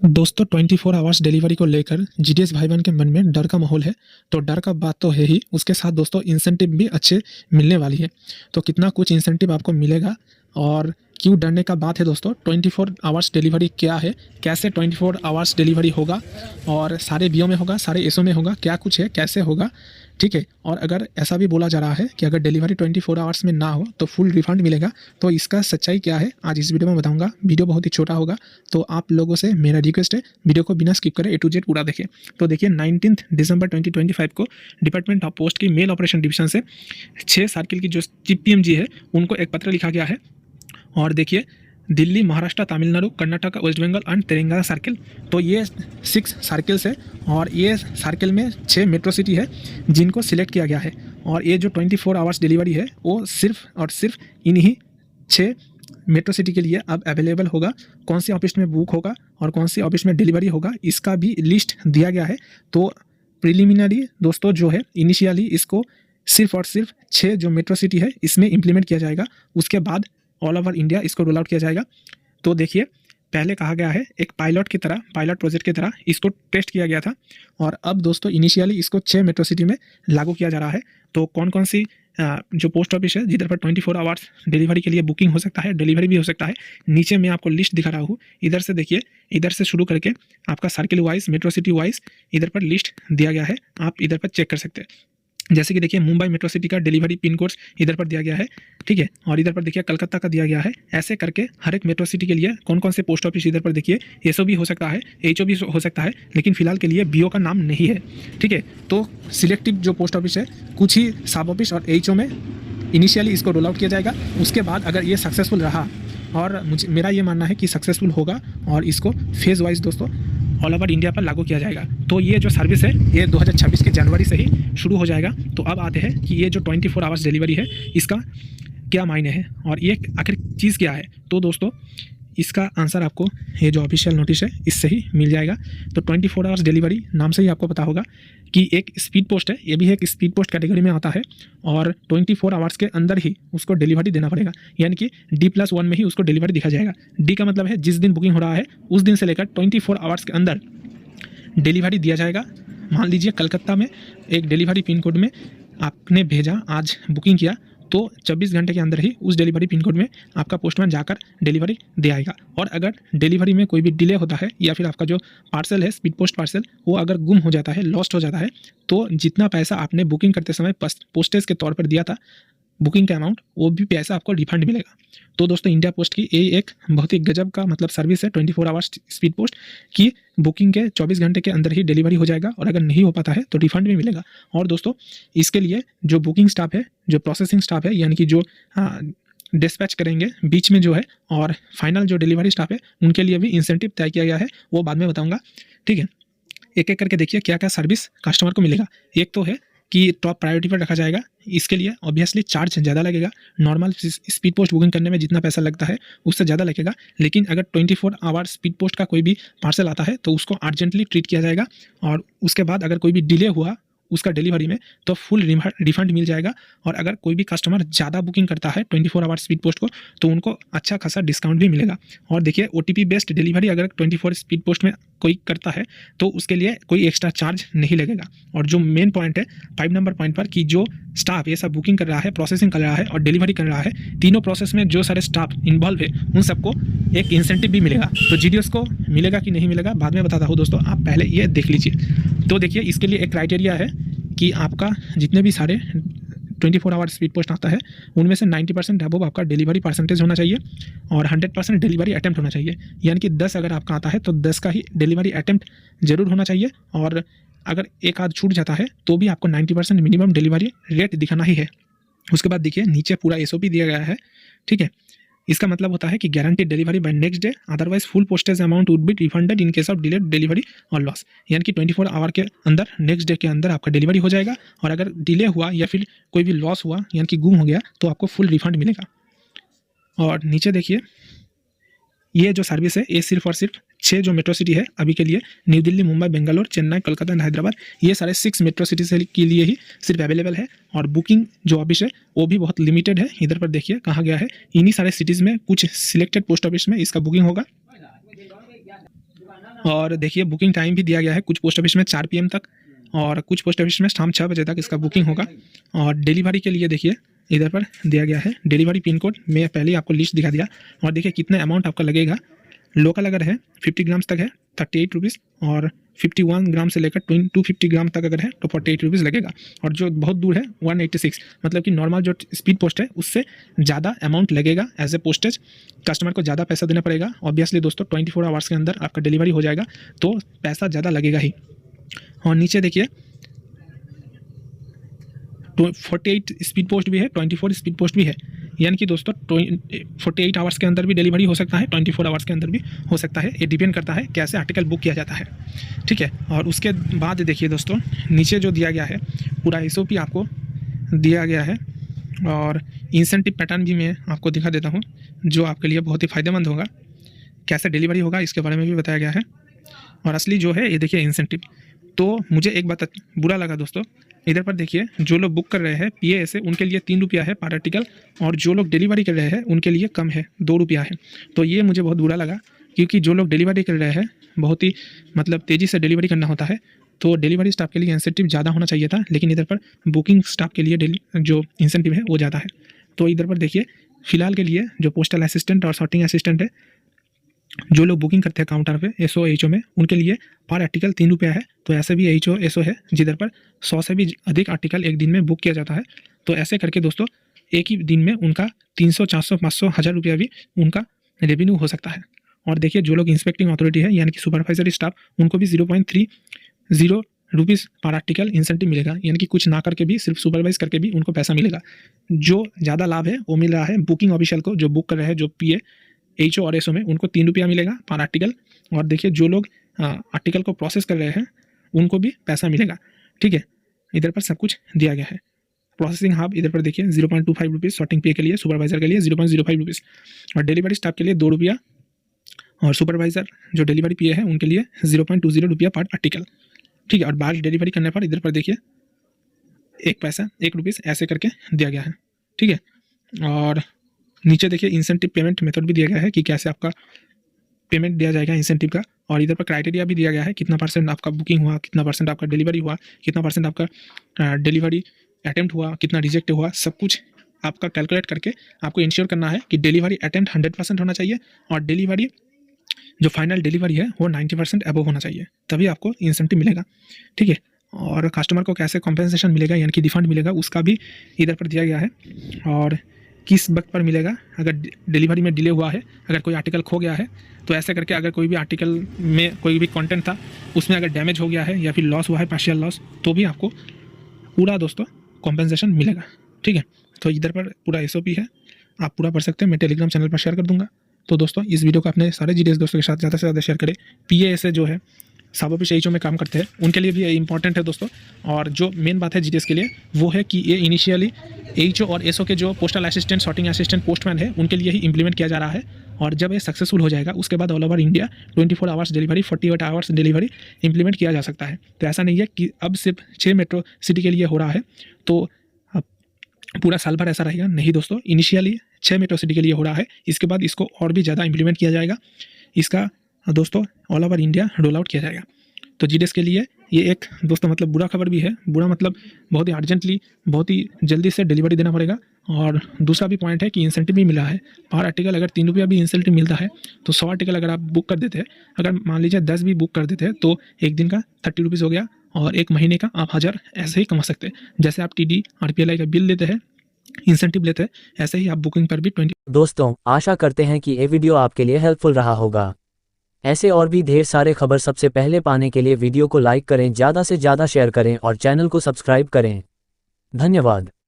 दोस्तों 24 hours delivery को लेकर जीडीएस भाई बहन के मन में डर का माहौल है। तो डर का बात तो है ही, उसके साथ दोस्तों इंसेंटिव भी अच्छे मिलने वाली है। तो कितना कुछ इंसेंटिव आपको मिलेगा और क्यों डरने का बात है दोस्तों। 24 आवर्स डिलीवरी क्या है, कैसे 24 आवर्स डिलीवरी होगा और सारे बीओ में होगा, सारे एसओ में होगा, क्या कुछ है, कैसे होगा, ठीक है। और अगर ऐसा भी बोला जा रहा है कि अगर डिलीवरी 24 आवर्स में ना हो तो फुल रिफंड मिलेगा, तो इसका सच्चाई क्या है आज इस वीडियो में बताऊंगा। वीडियो बहुत ही छोटा होगा, तो आप लोगों से मेरा रिक्वेस्ट है वीडियो को बिना स्किप करें ए टू जेड पूरा देखें। तो देखिए 19 दिसंबर 2025 को डिपार्टमेंट ऑफ पोस्ट की मेल ऑपरेशन डिवीजन से 6 सर्किल की जो जीपीएमजी है उनको एक पत्र लिखा गया है। और देखिए Delhi, Maharashtra, Tamil Nadu, Karnataka, west Bengal and Telangana circle, तो ये 6 सर्किल्स है और ये सर्किल में 6 मेट्रो सिटी है जिनको सिलेक्ट किया गया है। और ये जो 24 आवर्स डिलीवरी है वो सिर्फ और सिर्फ इन्हीं 6 मेट्रो सिटी के लिए अब अवेलेबल होगा। कौन सी ऑफिस में बुक होगा और कौन सी ऑफिस में डिलीवरी होगा इसका भी लिस्ट दिया गया है। तो प्रिलिमिनरी दोस्तों जो है इनिशियली इसको सिर्फ और सिर्फ 6 जो मेट्रो सिटी है इसमें इम्प्लीमेंट किया जाएगा, उसके बाद ऑल ओवर इंडिया इसको रोल आउट किया जाएगा। तो देखिए पहले कहा गया है एक पायलट की तरह, पायलट प्रोजेक्ट की तरह इसको टेस्ट किया गया था और अब दोस्तों इनिशियली इसको 6 मेट्रो सिटी में लागू किया जा रहा है। तो कौन कौन सी जो पोस्ट ऑफिस है जिधर पर 24 आवर्स डिलीवरी के लिए बुकिंग हो सकता है, डिलीवरी भी हो सकता है, नीचे मैं आपको लिस्ट दिखा रहा हूँ। इधर से देखिए, इधर से शुरू करके आपका circle wise, metro city wise इधर पर लिस्ट दिया गया है, आप इधर पर चेक कर सकते हैं। जैसे कि देखिए मुंबई मेट्रो सिटी का डिलीवरी पिन कोड इधर पर दिया गया है, ठीक है। और इधर पर देखिए कलकत्ता का दिया गया है। ऐसे करके हर एक मेट्रो सिटी के लिए कौन कौन से पोस्ट ऑफिस इधर पर देखिए, एसओ भी हो सकता है, एचओ भी हो सकता है, लेकिन फिलहाल के लिए बीओ का नाम नहीं है, ठीक है। तो सिलेक्टिव जो पोस्ट ऑफिस है, कुछ ही सब ऑफिस और एचओ में इनिशियली इसको रोल आउट किया जाएगा। उसके बाद अगर ये सक्सेसफुल रहा, और मेरा ये मानना है कि सक्सेसफुल होगा, और इसको फेज़ वाइज दोस्तों ऑल ओवर इंडिया पर लागू किया जाएगा। तो ये जो सर्विस है ये 2026 के जनवरी से ही शुरू हो जाएगा। तो अब आते हैं कि ये जो 24 आवर्स डिलीवरी है इसका क्या मायने है और ये आखिर चीज़ क्या है। तो दोस्तों इसका आंसर आपको ये जो ऑफिशियल नोटिस है इससे ही मिल जाएगा। तो 24 आवर्स डिलीवरी नाम से ही आपको पता होगा कि एक स्पीड पोस्ट है, ये भी एक स्पीड पोस्ट कैटेगरी में आता है और 24 आवर्स के अंदर ही उसको डिलीवरी देना पड़ेगा, यानी कि D+1 में ही उसको डिलीवरी दिखा जाएगा। डी का मतलब है जिस दिन बुकिंग हो रहा है उस दिन से लेकर 24 आवर्स के अंदर डिलीवरी दिया जाएगा। मान लीजिए कलकत्ता में एक डिलीवरी पिन कोड में आपने भेजा, आज बुकिंग किया, तो 24 घंटे के अंदर ही उस डिलीवरी पिन कोड में आपका पोस्टमैन जाकर डिलीवरी दे आएगा। और अगर डिलीवरी में कोई भी डिले होता है या फिर आपका जो पार्सल है, स्पीड पोस्ट पार्सल, वो अगर गुम हो जाता है, लॉस्ट हो जाता है, तो जितना पैसा आपने बुकिंग करते समय पोस्टेज के तौर पर दिया था, बुकिंग का अमाउंट, वो भी पैसा आपको रिफंड मिलेगा। तो दोस्तों इंडिया पोस्ट की ये एक बहुत ही गजब का मतलब सर्विस है 24 आवर्स स्पीड पोस्ट की। बुकिंग के 24 घंटे के अंदर ही डिलीवरी हो जाएगा और अगर नहीं हो पाता है तो रिफंड भी मिलेगा। और दोस्तों इसके लिए जो बुकिंग स्टाफ है, जो प्रोसेसिंग स्टाफ है, यानी कि जो डिस्पैच करेंगे बीच में जो है, और फाइनल जो डिलीवरी स्टाफ है, उनके लिए भी इंसेंटिव तय किया गया है, वो बाद में बताऊँगा, ठीक है। एक एक करके देखिए क्या क्या सर्विस कस्टमर को मिलेगा। एक तो है कि टॉप प्रायोरिटी पर रखा जाएगा, इसके लिए ऑब्वियसली चार्ज ज़्यादा लगेगा। नॉर्मल स्पीड पोस्ट बुकिंग करने में जितना पैसा लगता है उससे ज़्यादा लगेगा, लेकिन अगर 24 आवर स्पीड पोस्ट का कोई भी पार्सल आता है तो उसको अर्जेंटली ट्रीट किया जाएगा। और उसके बाद अगर कोई भी डिले हुआ उसका डिलीवरी में तो फुल रिफंड मिल जाएगा। और अगर कोई भी कस्टमर ज़्यादा बुकिंग करता है 24 आवर स्पीड पोस्ट को तो उनको अच्छा खासा डिस्काउंट भी मिलेगा। और देखिए OTP बेस्ड डिलीवरी अगर 24 स्पीड पोस्ट में कोई करता है तो उसके लिए कोई एक्स्ट्रा चार्ज नहीं लगेगा। और जो मेन पॉइंट है 5 नंबर पॉइंट पर, कि जो स्टाफ ये सब बुकिंग कर रहा है, प्रोसेसिंग कर रहा है और डिलीवरी कर रहा है, तीनों प्रोसेस में जो सारे स्टाफ इन्वॉल्व है उन सबको एक इंसेंटिव भी मिलेगा। तो GDS को मिलेगा कि नहीं मिलेगा बाद में बताता हूँ दोस्तों, आप पहले ये देख लीजिए। तो देखिए इसके लिए एक क्राइटेरिया है कि आपका जितने भी सारे 24 आवर स्पीड पोस्ट आता है उनमें से 90% अबव आपका डिलीवरी परसेंटेज होना चाहिए और 100% डिलीवरी अटैम्प्ट होना चाहिए। यानी कि 10 अगर आपका आता है तो 10 का ही डिलीवरी अटैम्प्ट जरूर होना चाहिए। और अगर एक आध छूट जाता है तो भी आपको 90% मिनिमम डिलीवरी रेट दिखाना ही है। उसके बाद देखिए नीचे पूरा SOP दिया गया है, ठीक है। इसका मतलब होता है कि guaranteed delivery by next day, otherwise full postage amount would be refunded in case of delayed delivery और लॉस। यानी कि 24 आवर के अंदर, नेक्स्ट डे के अंदर आपका डिलीवरी हो जाएगा और अगर डिले हुआ या फिर कोई भी लॉस हुआ यानी कि गुम हो गया तो आपको फुल रिफंड मिलेगा। और नीचे देखिए ये जो सर्विस है ये सिर्फ और सिर्फ 6 जो मेट्रो सिटी है अभी के लिए, न्यू दिल्ली, मुंबई, बेंगलोर, चेन्नई, कोलकाता एंड हैदराबाद, ये सारे 6 मेट्रो सिटी के लिए ही सिर्फ अवेलेबल है। और बुकिंग जो ऑफिस है वो भी बहुत लिमिटेड है। इधर पर देखिए कहा गया है इन्हीं सारे सिटीज़ में कुछ सिलेक्टेड पोस्ट ऑफिस में इसका बुकिंग होगा। और देखिए बुकिंग टाइम भी दिया गया है, कुछ पोस्ट ऑफिस में 4 PM तक और कुछ पोस्ट ऑफिस में शाम 6 बजे तक इसका बुकिंग होगा। और डिलीवरी के लिए देखिए इधर पर दिया गया है डिलीवरी पिन कोड, मैं पहले ही आपको लिस्ट दिखा दिया। और देखिए कितना अमाउंट आपका लगेगा। लोकल अगर है 50 ग्राम्स तक है 38 रुपीज़, और 51 ग्राम से लेकर 250 ग्राम तक अगर है तो 48 रुपीज़ लगेगा। और जो बहुत दूर है 186, मतलब कि नॉर्मल जो स्पीड पोस्ट है उससे ज़्यादा अमाउंट लगेगा एज ए पोस्टेज। कस्टमर को ज़्यादा पैसा देना पड़ेगा ऑब्वियसली दोस्तों, 24 आवर्स के अंदर आपका डिलीवरी हो जाएगा तो पैसा ज़्यादा लगेगा ही। और नीचे देखिए 48 स्पीड पोस्ट भी है, 24 स्पीड पोस्ट भी है, यानी कि दोस्तों 48 आवर्स के अंदर भी डिलीवरी हो सकता है, 24 आवर्स के अंदर भी हो सकता है। ये डिपेंड करता है कैसे आर्टिकल बुक किया जाता है, ठीक है। और उसके बाद देखिए दोस्तों नीचे जो दिया गया है पूरा SOP आपको दिया गया है, और इंसेंटिव पैटर्न भी मैं आपको दिखा देता हूँ जो आपके लिए बहुत ही फ़ायदेमंद होगा। कैसे डिलीवरी होगा इसके बारे में भी बताया गया है। और असली जो है ये देखिए इंसेंटिव। तो मुझे एक बात बुरा लगा दोस्तों, इधर पर देखिए जो लोग बुक कर रहे हैं PA उनके लिए 3 रुपया है पर आर्टिकल, और जो लोग डिलीवरी कर रहे हैं उनके लिए कम है, 2 रुपया है। तो ये मुझे बहुत बुरा लगा, क्योंकि जो लोग डिलीवरी कर रहे हैं बहुत ही मतलब तेज़ी से डिलीवरी करना होता है, तो डिलीवरी स्टाफ के लिए इंसेंटिव ज़्यादा होना चाहिए था, लेकिन इधर पर बुकिंग स्टाफ के लिए जो इंसेंटिव है वो ज़्यादा है। तो इधर पर देखिए फ़िलहाल के लिए जो पोस्टल असिस्टेंट और सॉर्टिंग असिस्टेंट है, जो लोग बुकिंग करते हैं काउंटर पे SO HO में, उनके लिए पर आर्टिकल 3 रुपया है। तो ऐसे भी HO SO है जिधर पर 100 से भी अधिक आर्टिकल एक दिन में बुक किया जाता है। तो ऐसे करके दोस्तों एक ही दिन में उनका 300, 400, 500, 1000 रुपया भी उनका रेवेन्यू हो सकता है। और देखिए जो लोग इंस्पेक्टिंग अथॉरिटी है यानी कि सुपरवाइजरी स्टाफ, उनको भी 0.30 रुपीज़ पर आर्टिकल इंसेंटिव मिलेगा, यानी कि कुछ ना करके भी सिर्फ सुपरवाइज करके भी उनको पैसा मिलेगा। जो ज़्यादा लाभ है वो मिल रहा है बुकिंग ऑफिशियल को, जो बुक कर रहे हैं जो PA HO और SO में, उनको 3 रुपया मिलेगा पर आर्टिकल। और देखिए जो लोग आर्टिकल को प्रोसेस कर रहे हैं उनको भी पैसा मिलेगा, ठीक है। इधर पर सब कुछ दिया गया है। प्रोसेसिंग हब इधर पर देखिए 0.25 रुपीज़ सॉर्टिंग PA के लिए, सुपरवाइजर के लिए 0.05 रुपीज़, और डिलीवरी स्टाफ के लिए 2 रुपया, और सुपरवाइजर जो डिलीवरी PA है उनके लिए 0.20 रुपया पर आर्टिकल, ठीक है। और बाल्क डिलीवरी करने पर इधर पर देखिए 1 पैसा 1 रुपीज़ ऐसे करके दिया गया है, ठीक है। और नीचे देखिए इंसेंटिव पेमेंट मेथड भी दिया गया है कि कैसे आपका पेमेंट दिया जाएगा इंसेंटिव का। और इधर पर क्राइटेरिया भी दिया गया है, कितना % आपका बुकिंग हुआ, कितना % आपका डिलीवरी हुआ, कितना % आपका डिलीवरी अटेम्प्ट हुआ, कितना रिजेक्ट हुआ, सब कुछ आपका कैलकुलेट करके आपको इंश्योर करना है कि डिलीवरी अटेम्प्ट 100% होना चाहिए, और डिलीवरी जो फाइनल डिलीवरी है वो 90% अबव होना चाहिए, तभी आपको इंसेंटिव मिलेगा, ठीक है। और कस्टमर को कैसे कॉम्पेंसेशन मिलेगा यानी कि रिफंड मिलेगा उसका भी इधर पर दिया गया है, और किस वक्त पर मिलेगा अगर डिलीवरी में डिले हुआ है, अगर कोई आर्टिकल खो गया है तो ऐसे करके अगर कोई भी आर्टिकल में कोई भी कंटेंट था उसमें अगर डैमेज हो गया है या फिर लॉस हुआ है पार्शियल लॉस, तो भी आपको पूरा दोस्तों कॉम्पेंसेशन मिलेगा, ठीक है। तो इधर पर पूरा SOP है, आप पूरा पढ़ सकते हैं, मैं टेलीग्राम चैनल पर शेयर कर दूंगा। तो दोस्तों इस वीडियो को अपने सारे GDS दोस्तों के साथ ज़्यादा से ज़्यादा शेयर करें। PA जो है सब ऑफिस HO में काम करते हैं उनके लिए भी ये इंपॉर्टेंट है दोस्तों। और जो मेन बात है GDS के लिए वो है कि ये इनिशियली HO और SO के जो postal assistant, sorting assistant, postman है उनके लिए ही इंप्लीमेंट किया जा रहा है। और जब ये सक्सेसफुल हो जाएगा उसके बाद all over India 24 hours delivery, 48 hours delivery implement किया जा सकता है। तो ऐसा नहीं है कि अब सिर्फ 6 मेट्रो सिटी के लिए हो रहा है तो पूरा साल भर ऐसा रहेगा, नहीं दोस्तों। इनिशियली 6 मेट्रो सिटी के लिए हो रहा है, इसके बाद इसको और भी ज़्यादा इंप्लीमेंट किया जाएगा, इसका दोस्तों all over India roll out किया जाएगा। तो GDS के लिए ये एक दोस्तों मतलब बुरा खबर भी है, बुरा मतलब बहुत ही अर्जेंटली, बहुत ही जल्दी से डिलीवरी देना पड़ेगा। और दूसरा भी पॉइंट है कि इंसेंटिव भी मिला है पर आर्टिकल, अगर 3 रुपया भी इंसेंटिव मिलता है तो 100 आर्टिकल अगर आप बुक कर देते हैं, अगर मान लीजिए 10 भी बुक कर देते हैं तो एक दिन का 30 रुपीज़ हो गया, और एक महीने का आप 1000 ऐसे ही कमा सकते हैं। जैसे आप TD RPLI का बिल लेते हैं, इंसेंटिव लेते हैं, ऐसे ही आप बुकिंग पर भी 20। दोस्तों आशा करते हैं कि ये वीडियो आपके लिए हेल्पफुल रहा होगा। ऐसे और भी ढेर सारे खबर सबसे पहले पाने के लिए वीडियो को लाइक करें, ज़्यादा से ज़्यादा शेयर करें और चैनल को सब्सक्राइब करें। धन्यवाद।